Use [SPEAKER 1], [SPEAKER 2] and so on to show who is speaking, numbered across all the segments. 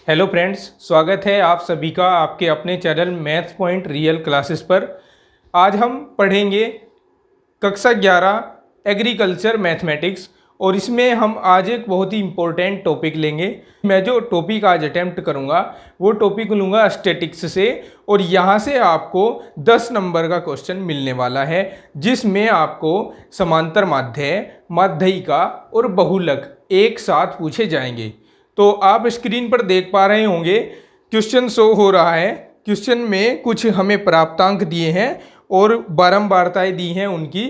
[SPEAKER 1] Hello friends, स्वागत है आप सभी का आपके अपने channel maths point real classes पर। आज हम पढ़ेंगे कक्षा 11 एग्रीकल्चर मैथमेटिक्स और इसमें हम आज एक बहुत ही इम्पोर्टेंट टॉपिक लेंगे। मैं जो टॉपिक आज अटेम्प्ट करूंगा वो टॉपिक लूँगा स्टैटिक्स से और यहाँ से आपको 10 नंबर का क्वेश्चन मिलने वाला है, जिसमें आपको समांतर माध्य, माध्यिका और बहुलक एक साथ पूछे जाएंगे। तो आप स्क्रीन पर देख पा रहे होंगे क्वेश्चन शो हो रहा है। क्वेश्चन में कुछ हमें प्राप्तांक दिए हैं और बारंबारताएं दी हैं उनकी,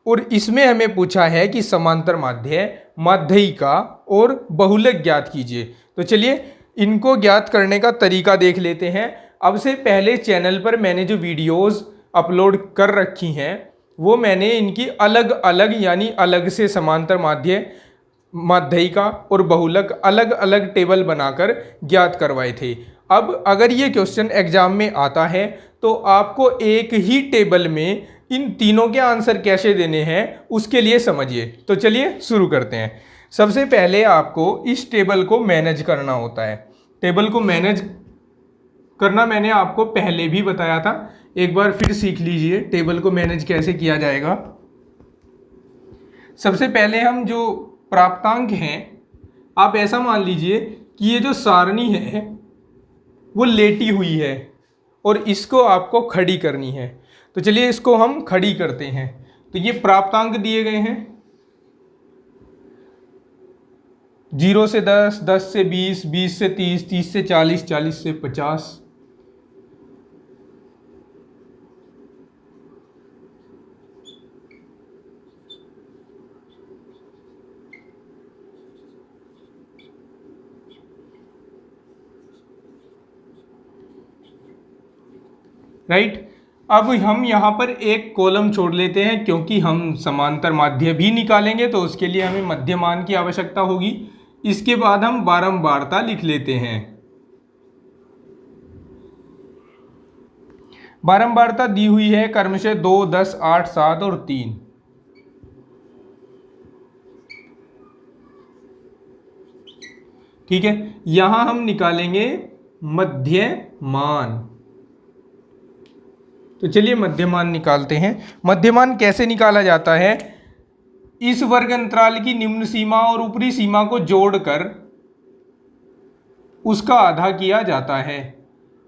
[SPEAKER 1] और इसमें हमें पूछा है कि समांतर माध्य, माध्यिका और बहुलक ज्ञात कीजिए। तो चलिए इनको ज्ञात करने का तरीका देख लेते हैं। अब से पहले चैनल पर मैंने जो वीडियोस अपलोड कर रखी हैं वो मैंने इनकी अलग अलग यानी अलग से समांतर माध्य, माध्यिका और बहुलक अलग अलग टेबल बनाकर ज्ञात करवाए थे। अब अगर ये क्वेश्चन एग्जाम में आता है तो आपको एक ही टेबल में इन तीनों के आंसर कैसे देने हैं उसके लिए समझिए। तो चलिए शुरू करते हैं। सबसे पहले आपको इस टेबल को मैनेज करना होता है। टेबल को मैनेज करना मैंने आपको पहले भी बताया था, एक बार फिर सीख लीजिए टेबल को मैनेज कैसे किया जाएगा। सबसे पहले हम जो प्राप्तांक हैं, आप ऐसा मान लीजिए कि ये जो सारणी है वो लेटी हुई है और इसको आपको खड़ी करनी है। तो चलिए इसको हम खड़ी करते हैं। तो ये प्राप्तांक दिए गए हैं 0 से 10, 10 से 20, 20 से 30, 30 से 40, 40 से 50। राइट। अब हम यहाँ पर एक कॉलम छोड़ लेते हैं क्योंकि हम समांतर माध्य भी निकालेंगे तो उसके लिए हमें मध्यमान की आवश्यकता होगी। इसके बाद हम बारंबारता लिख लेते हैं। बारंबारता दी हुई है क्रमशः 2, 10, 8, 7 और 3। ठीक है, यहां हम निकालेंगे मध्यमान। तो चलिए मध्यमान निकालते हैं। मध्यमान कैसे निकाला जाता है? इस वर्ग अंतराल की निम्न सीमा और ऊपरी सीमा को जोड़कर उसका आधा किया जाता है।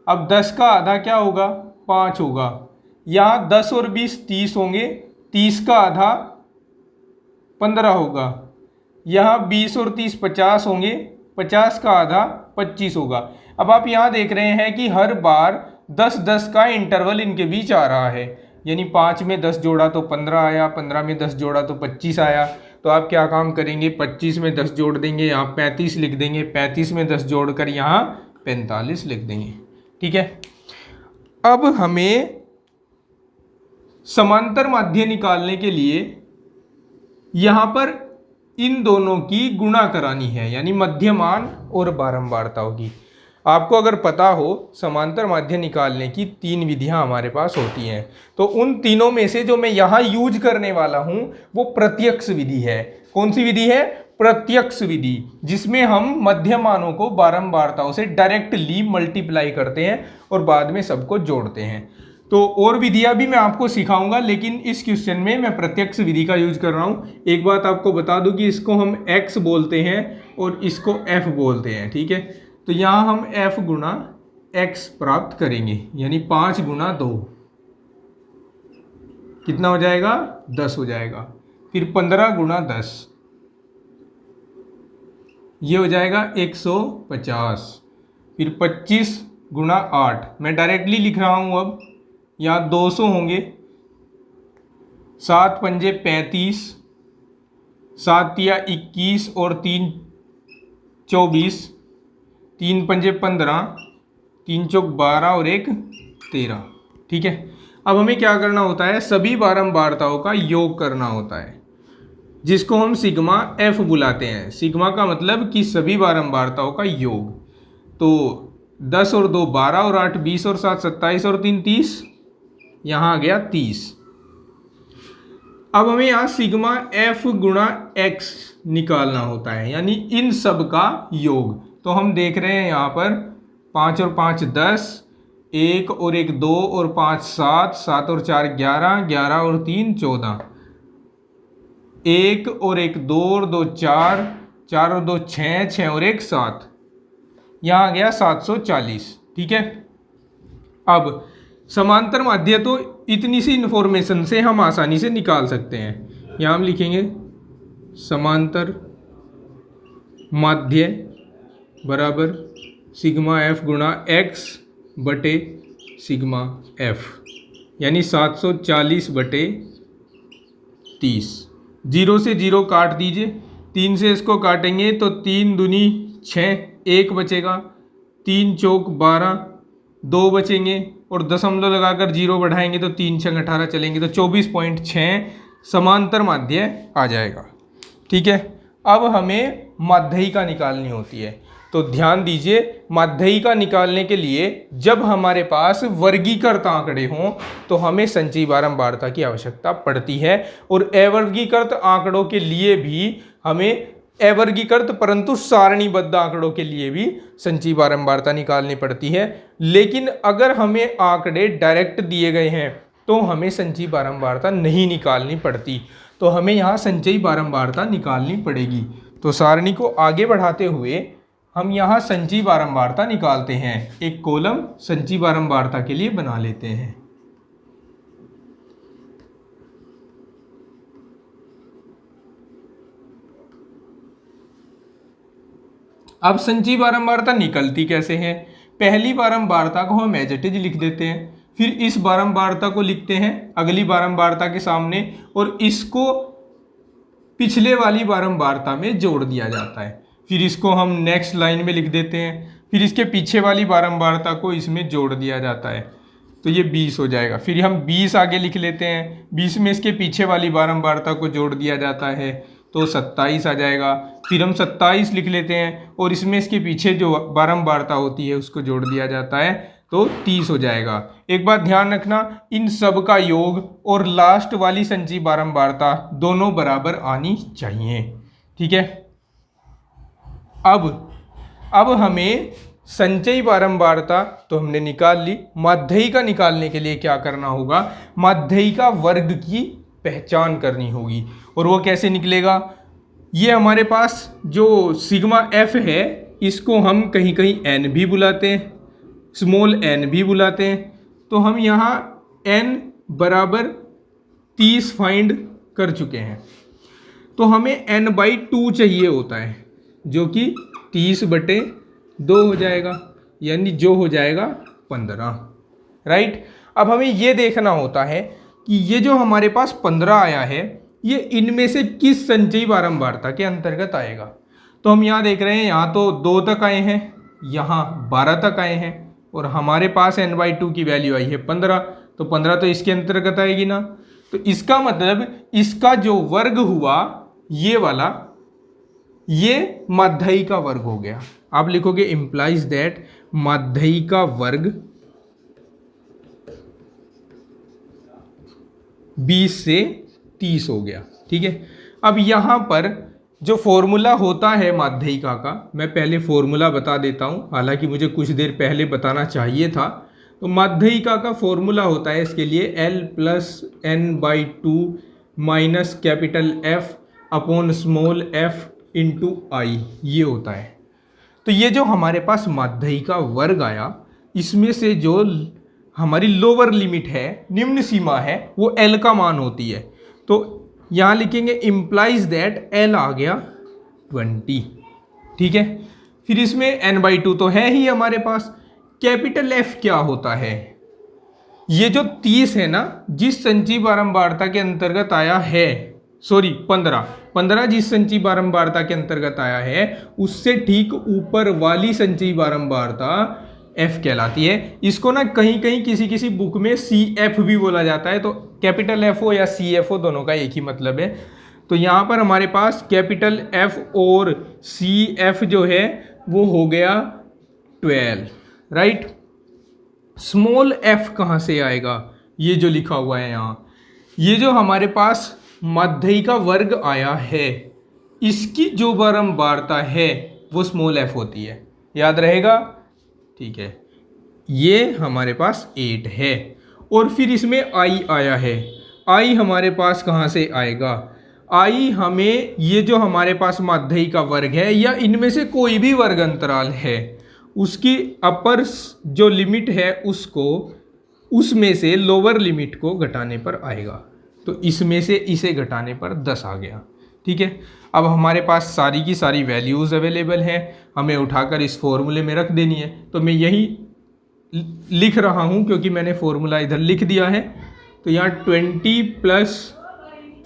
[SPEAKER 1] अब 10 का आधा क्या होगा? 5 होगा। यहाँ 10 और 20 30 होंगे, 30 का आधा 15 होगा। यहाँ 20 और 30 50 होंगे, 50 का आधा 25 होगा। अब आप यहाँ देख रहे हैं कि हर बार 10-10 का इंटरवल इनके बीच आ रहा है, यानी 5 में 10 जोड़ा तो 15 आया, 15 में 10 जोड़ा तो 25 आया। तो आप क्या काम करेंगे? 25 में 10 जोड़ देंगे, यहाँ 35 लिख देंगे, 35 में 10 जोड़कर यहाँ 45 लिख देंगे। ठीक है। अब हमें समांतर माध्य निकालने के लिए यहाँ पर इन दोनों की गुणा करानी है, यानी मध्यमान और बारंबारता होगी। आपको अगर पता हो समांतर माध्य निकालने की 3 विधियां हमारे पास होती हैं, तो उन तीनों में से जो मैं यहाँ यूज करने वाला हूँ वो प्रत्यक्ष विधि है। कौन सी विधि है? प्रत्यक्ष विधि, जिसमें हम मध्यमानों को बारंबारताओं से डायरेक्टली मल्टीप्लाई करते हैं और बाद में सबको जोड़ते हैं। तो और विधियां भी मैं आपको सिखाऊंगा, लेकिन इस क्वेश्चन में मैं प्रत्यक्ष विधि का यूज कर रहा हूँ। एक बात आपको बता दूं कि इसको हम x बोलते हैं और इसको f बोलते हैं। ठीक है। तो यहाँ हम f गुणा x प्राप्त करेंगे, यानी 5 गुणा 2 कितना हो जाएगा? 10 हो जाएगा। फिर 15 गुणा 10 ये हो जाएगा 150। फिर 25 गुणा 8 मैं डायरेक्टली लिख रहा हूँ। अब यहाँ 200 होंगे, 7 पंजे 35, 7 तिया 21 और 3 24, 3 पंजे 15, 3 चौक 12 और 1 13। ठीक है। अब हमें क्या करना होता है? सभी बारंबारताओं का योग करना होता है, जिसको हम सिग्मा f बुलाते हैं। सिग्मा का मतलब कि सभी बारंबारताओं का योग। तो 10 और 2 12 और 8 20 और 7 27 और 3 30, यहाँ आ गया 30। अब हमें यहाँ सिग्मा f गुणा x निकालना होता है, यानी इन सब का योग। तो हम देख रहे हैं यहाँ पर 5 और 5 10, 1 और 1 2 और 5 7, 7 और 4 11, 11 और 3 14, 1 और 1 2 और 2 4, 4 और 2 6, 6 और 1 7, यहाँ आ गया 740। ठीक है, अब समांतर माध्य तो इतनी सी इंफॉर्मेशन से हम आसानी से निकाल सकते हैं। यहाँ हम लिखेंगे समांतर माध्य बराबर सिग्मा एफ गुणा एक्स बटे सिग्मा एफ, यानी 740 बटे 30। 0 से 0 काट दीजिए, 3 से इसको काटेंगे तो 3 दूनी 6, 1 बचेगा, 3 चौक 12, 2 बचेंगे और दशमलव लगाकर 0 बढ़ाएंगे तो 3 6 18 चलेंगे तो 24.6 समांतर माध्य आ जाएगा। ठीक है, अब हमें माध्यिका निकालनी होती है। तो ध्यान दीजिए, माध्यिका निकालने के लिए जब हमारे पास वर्गीकृत आंकड़े हों तो हमें संचयी बारंबारता की आवश्यकता पड़ती है, और अवर्गीकृत आंकड़ों के लिए भी हमें अवर्गीकृत परंतु सारणीबद्ध आंकड़ों के लिए भी संचयी बारंबारता निकालनी पड़ती है। लेकिन अगर हमें आंकड़े डायरेक्ट दिए गए हैं तो हमें संचयी बारंबारता नहीं निकालनी पड़ती, तो हमें यहाँ संचयी बारंबारता निकालनी पड़ेगी। तो सारणी को आगे बढ़ाते हुए हम यहाँ संचयी बारंबारता निकालते हैं। एक कॉलम संचयी बारंबारता के लिए बना लेते हैं। अब संचयी बारंबारता निकलती कैसे है? पहली बारंबारता को हम एज इट इज लिख देते हैं, फिर इस बारंबारता को लिखते हैं अगली बारंबारता के सामने, और इसको पिछले वाली बारंबारता में जोड़ दिया जाता है। फिर इसको हम नेक्स्ट लाइन में लिख देते हैं, फिर इसके पीछे वाली बारंबारता को इसमें जोड़ दिया जाता है, तो ये 20 हो जाएगा। फिर हम 20 आगे लिख लेते हैं, 20 में इसके पीछे वाली बारंबारता को जोड़ दिया जाता है तो 27 आ जाएगा। फिर हम 27 लिख लेते हैं और इसमें इसके पीछे जो बारंबारता होती है उसको जोड़ दिया जाता है तो 30 हो जाएगा। एक बात ध्यान रखना, इन सब का योग और लास्ट वाली संचयी बारंबारता दोनों बराबर आनी चाहिए। ठीक है, अब हमें संचयी बारंबारता तो हमने निकाल ली, माध्यिका निकालने के लिए क्या करना होगा? माध्यिका वर्ग की पहचान करनी होगी। और वो कैसे निकलेगा? ये हमारे पास जो सिग्मा एफ है इसको हम कहीं कहीं एन भी बुलाते हैं, स्मॉल एन भी बुलाते हैं। तो हम यहाँ एन बराबर 30 फाइंड कर चुके हैं, तो हमें n/2 चाहिए होता है जो कि 30/2 हो जाएगा, यानी जो हो जाएगा 15। राइट, अब हमें ये देखना होता है कि ये जो हमारे पास 15 आया है ये इनमें से किस संचयी बारंबारता के अंतर्गत आएगा। तो हम यहाँ देख रहे हैं, यहाँ तो 2 तक आए हैं, यहाँ 12 तक आए हैं, और हमारे पास n/2 की वैल्यू आई है 15, तो 15 तो इसके अंतर्गत आएगी ना। तो इसका मतलब इसका जो वर्ग हुआ ये वाला, ये माध्यिका वर्ग हो गया। आप लिखोगे इंप्लाइज दैट माध्यिका वर्ग 20 से 30 हो गया। ठीक है, अब यहाँ पर जो फॉर्मूला होता है माध्यिका का, मैं पहले फॉर्मूला बता देता हूँ, हालांकि मुझे कुछ देर पहले बताना चाहिए था। तो माध्यिका का फॉर्मूला होता है इसके लिए L+n/2 minus capital F upon small f into i, ये होता है। तो ये जो हमारे पास माध्यिका वर्ग आया, इसमें से जो हमारी लोअर लिमिट है, निम्न सीमा है, वो L का मान होती है। तो यहाँ लिखेंगे इम्प्लाइज दैट L आ गया 20। ठीक है, फिर इसमें n/2 तो है ही हमारे पास। कैपिटल F क्या होता है? ये जो 30 है ना, जिस संचयी बारंबारता के अंतर्गत आया है, सॉरी 15 जिस संचयी बारंबारता के अंतर्गत आया है, उससे ठीक ऊपर वाली संचयी बारंबारता F कहलाती है। इसको ना कहीं कहीं किसी बुक में CF भी बोला जाता है, तो कैपिटल F हो या CF हो, दोनों का एक ही मतलब है। तो यहाँ पर हमारे पास कैपिटल F और CF जो है वो हो गया 12। राइट, स्मॉल f कहाँ से आएगा? ये जो लिखा हुआ है यहाँ, ये जो हमारे पास माध्यिका वर्ग आया है, इसकी जो बारंबारता है वो स्मॉल f होती है। याद रहेगा? ठीक है, ये हमारे पास 8 है। और फिर इसमें i आया है। i हमारे पास कहाँ से आएगा? i हमें ये जो हमारे पास माध्यिकी का वर्ग है या इनमें से कोई भी वर्ग अंतराल है उसकी अपर जो लिमिट है उसको उसमें से लोअर लिमिट को घटाने पर आएगा। तो इसमें से इसे घटाने पर 10 आ गया। ठीक है, अब हमारे पास सारी की सारी वैल्यूज़ अवेलेबल हैं, हमें उठाकर इस फॉर्मूले में रख देनी है। तो मैं यही लिख रहा हूँ क्योंकि मैंने फॉर्मूला इधर लिख दिया है। तो यहाँ 20 प्लस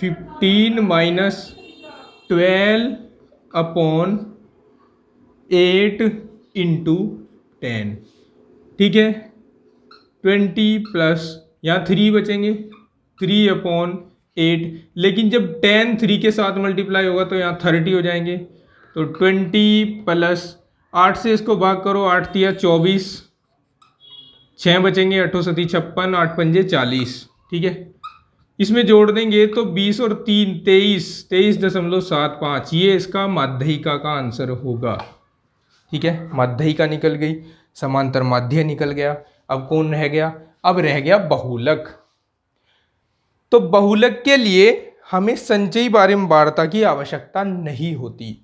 [SPEAKER 1] 15 माइनस 12 अपॉन 8 इंटू 10। ठीक है, 20 प्लस यहाँ 3 बचेंगे, 3 अपॉन 8, लेकिन जब 10 3 के साथ मल्टीप्लाई होगा तो यहाँ 30 हो जाएंगे। तो 20 प्लस 8 से इसको भाग करो, 8 तिया 24, 6 बचेंगे, 8 सती 56, 8 पंजे 40। ठीक है, इसमें जोड़ देंगे तो 20 और 3 23, 23.75, ये इसका माध्यिका का आंसर होगा। ठीक है, माध्यिका निकल गई, समांतर माध्य निकल गया। अब कौन रह गया? अब रह गया बहुलक। तो बहुलक के लिए हमें संचयी बारंबारता की आवश्यकता नहीं होती।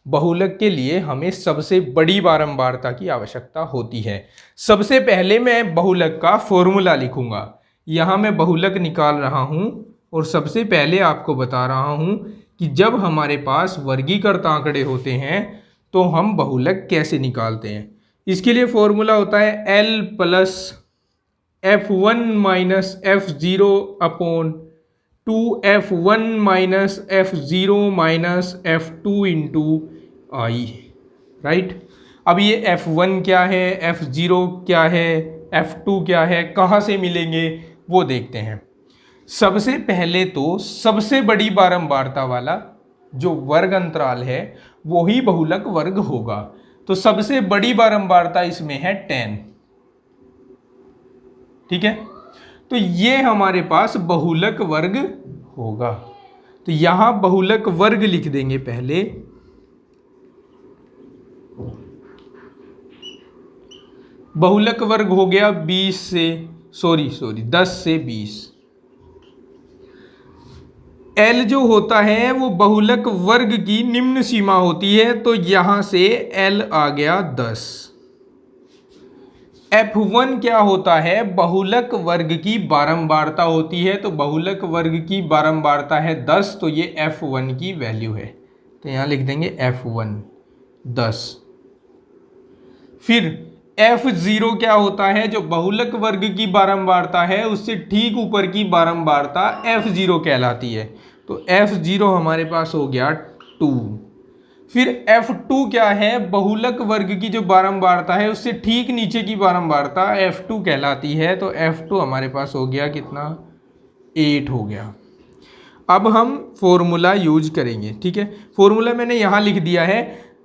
[SPEAKER 1] बहुलक के लिए हमें सबसे बड़ी बारंबारता की आवश्यकता होती है। सबसे पहले मैं बहुलक का फॉर्मूला लिखूंगा। यहाँ मैं बहुलक निकाल रहा हूँ और सबसे पहले आपको बता रहा हूँ कि जब हमारे पास वर्गीकृत आंकड़े होते हैं तो हम बहुलक कैसे निकालते हैं। इसके लिए फॉर्मूला होता है L plus F1 minus F0 upon 2F1 minus F0 minus F2 into i. Right, अब ये F1 क्या है, F0 क्या है, F2 क्या है, कहाँ से मिलेंगे वो देखते हैं। सबसे पहले तो सबसे बड़ी बारंबारता वाला जो वर्ग अंतराल है वो ही बहुलक वर्ग होगा। तो सबसे बड़ी बारंबारता इसमें है 10। ठीक है, तो ये हमारे पास बहुलक वर्ग होगा। तो यहां बहुलक वर्ग लिख देंगे पहले। बहुलक वर्ग हो गया 10 से 20। L जो होता है वो बहुलक वर्ग की निम्न सीमा होती है, तो यहां से L आ गया 10। F1 क्या होता है? बहुलक वर्ग की बारंबारता होती है, तो बहुलक वर्ग की बारंबारता है 10, तो ये F1 की वैल्यू है। तो यहां लिख देंगे F1 10। फिर F0 क्या होता है? जो बहुलक वर्ग की बारंबारता है उससे ठीक ऊपर की बारंबारता F0 कहलाती है। तो F0 हमारे पास हो गया 2। फिर F2 क्या है? बहुलक वर्ग की जो बारंबारता है उससे ठीक नीचे की बारंबारता F2 कहलाती है। तो F2 हमारे पास हो गया कितना? 8 हो गया। अब हम फॉर्मूला यूज करेंगे। ठीक है, फॉर्मूला मैंने यहाँ लिख दिया है,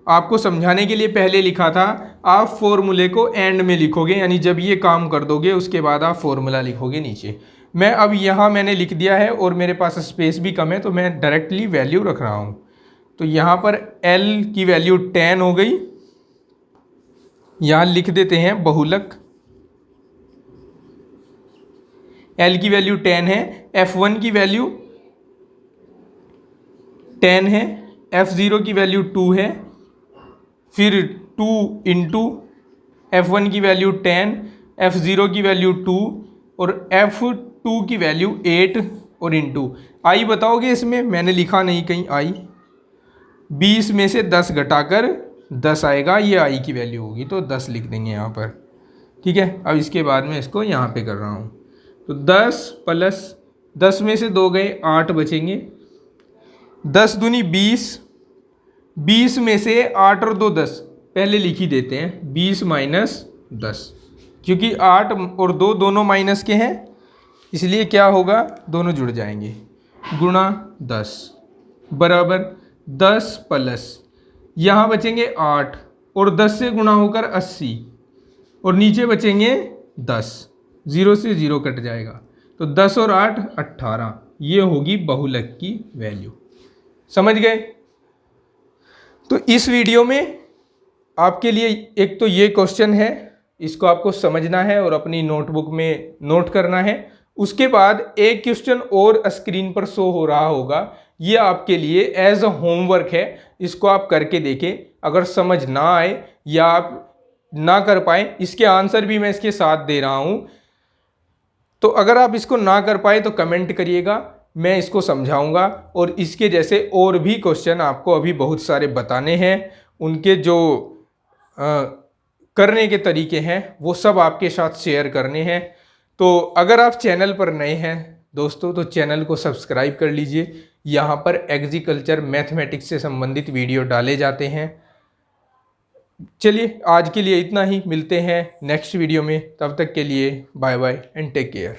[SPEAKER 1] आपको समझाने के लिए पहले लिखा था। आप फॉर्मूले को एंड में लिखोगे, यानी जब ये काम कर दोगे उसके बाद आप फॉर्मूला लिखोगे नीचे। मैं अब यहाँ मैंने लिख दिया है और मेरे पास स्पेस भी कम है तो मैं डायरेक्टली वैल्यू रख रहा हूँ। तो यहाँ पर L की वैल्यू 10 हो गई। यहाँ लिख देते हैं बहुलक, L की वैल्यू 10 है, F1 की वैल्यू 10 है, F0 की वैल्यू 2 है, फिर 2 इंटू F1 की वैल्यू 10, F0 की वैल्यू 2 और F2 की वैल्यू 8 और इंटू आई बताओगे इसमें? मैंने लिखा नहीं कहीं आई। 20 में से 10 घटाकर 10 आएगा, ये आई की वैल्यू होगी, तो 10 लिख देंगे यहाँ पर। ठीक है, अब इसके बाद में इसको यहाँ पे कर रहा हूँ। तो 10 प्लस 10 में से 2 गए, 8 बचेंगे। 10 दूनी 20, 20 में से 8 और 2 10, पहले लिख ही देते हैं 20 माइनस 10, क्योंकि 8 और 2 दोनों माइनस के हैं, इसलिए क्या होगा? दोनों जुड़ जाएंगे। गुणा 10 बराबर 10 प्लस यहाँ बचेंगे 8 और 10 से गुणा होकर 80 और नीचे बचेंगे 10, 0 से 0 कट जाएगा। तो 10 और 8 18, ये होगी बहुलक की वैल्यू। समझ गए? तो इस वीडियो में आपके लिए एक तो ये क्वेश्चन है, इसको आपको समझना है और अपनी नोटबुक में नोट करना है। उसके बाद एक क्वेश्चन और स्क्रीन पर शो हो रहा होगा, ये आपके लिए एज अ होमवर्क है, इसको आप करके देखें। अगर समझ ना आए या आप ना कर पाए, इसके आंसर भी मैं इसके साथ दे रहा हूँ, तो अगर आप इसको ना कर पाए तो कमेंट करिएगा, मैं इसको समझाऊंगा। और इसके जैसे और भी क्वेश्चन आपको अभी बहुत सारे बताने हैं, उनके जो करने के तरीके हैं वो सब आपके साथ शेयर करने हैं। तो अगर आप चैनल पर नए हैं दोस्तों तो चैनल को सब्सक्राइब कर लीजिए। यहाँ पर एग्रीकल्चर मैथमेटिक्स से संबंधित वीडियो डाले जाते हैं। चलिए आज के लिए इतना ही, मिलते हैं नेक्स्ट वीडियो में, तब तक के लिए bye bye and take care.